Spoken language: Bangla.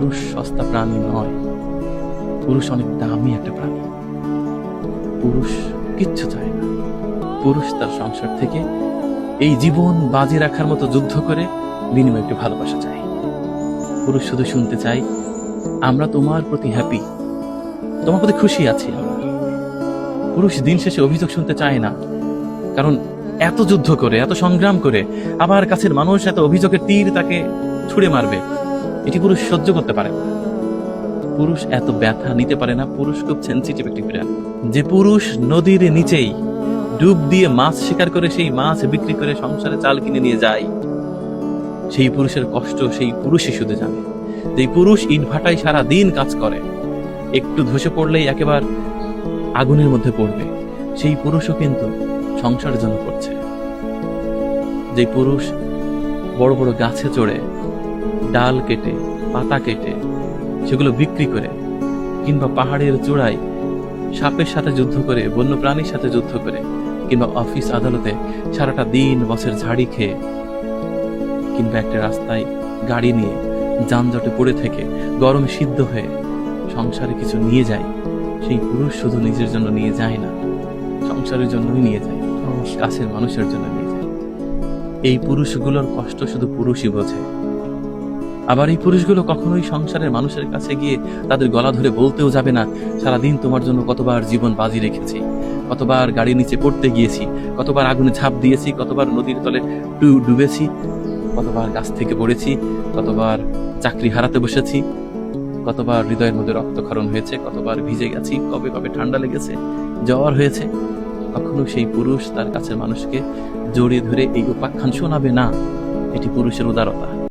পুরুষ সস্তা প্রাণী নয়, পুরুষ অনেক দামি একটা প্রাণী। পুরুষ কিচ্ছু চায় না, পুরুষ তার সংসার থেকে এই জীবন বাজি রাখার মতো যুদ্ধ করে বিনিময়ে একটু ভালোবাসা চায়। পুরুষ শুধু শুনতে চাই, আমরা তোমার প্রতি হ্যাপি, তোমার প্রতি খুশি আছি আমরা। পুরুষ দিন শেষে অভিযোগ শুনতে চায় না, কারণ এত যুদ্ধ করে, এত সংগ্রাম করে আবার কাছের মানুষ এত অভিযোগের তীর তাকে ছুঁড়ে মারবে, এটি পুরুষ সহ্য করতে পারে না। পুরুষ এত ব্যথা নিতে পারে না। পুরুষ খুব সেনসিটিভ একটি প্রাণী। যে পুরুষ নদীর নিচেই ডুব দিয়ে মাছ শিকার করে সেই মাছ বিক্রি করে সংসারে চাল কিনে নিয়ে যায়, সেই পুরুষের কষ্ট সেই পুরুষই শুধু জানে। যে পুরুষ ইট ভাটায় সারা দিন কাজ করে, একটু ধসে পড়লেই একেবারে আগুনের মধ্যে পড়বে, সেই পুরুষও কিন্তু সংসারের জন্য করছে। যে পুরুষ বড় বড় গাছে চড়ে ডাল কেটে পাতা কেটে সেগুলো বিক্রি করে, কিংবা পাহাড়ের চূড়ায় সাপের সাথে যুদ্ধ করে, বন্য প্রাণীর সাথে যুদ্ধ করে, কিংবা অফিস আদালতে সারাটা দিন বসের ঝাড়ি খেয়ে, কিংবা একটা রাস্তায় গাড়ি নিয়ে যানজটে পড়ে থেকে গরমে সিদ্ধ হয়ে সংসারে কিছু নিয়ে যায়, সেই পুরুষ শুধু নিজের জন্য নিয়ে যায় না, সংসারের জন্যই নিয়ে যায়, কাছের মানুষের জন্য নিয়ে যায়। এই পুরুষগুলোর কষ্ট শুধু পুরুষই বোঝে। আবার এই পুরুষগুলো কখনোই সংসারের মানুষের কাছে গিয়ে তাদের গলা ধরে বলতেও যাবে না, সারাদিন তোমার জন্য কতবার জীবন বাজি রেখেছি, কতবার গাড়ি নিচে পড়তে গিয়েছি, কতবার আগুনে ঝাঁপ দিয়েছি, কতবার নদীর তলে ডুবেছি, কতবার গাছ থেকে পড়েছি, কতবার চাকরি হারাতে বসেছি, কতবার হৃদয়ের মধ্যে রক্তক্ষরণ হয়েছে, কতবার ভিজে গেছি, কবে কবে ঠান্ডা লেগেছে, জ্বর হয়েছে। কখনো সেই পুরুষ তার কাছের মানুষকে জড়িয়ে ধরে এই উপাখ্যান শোনাবে না। এটি পুরুষের উদারতা।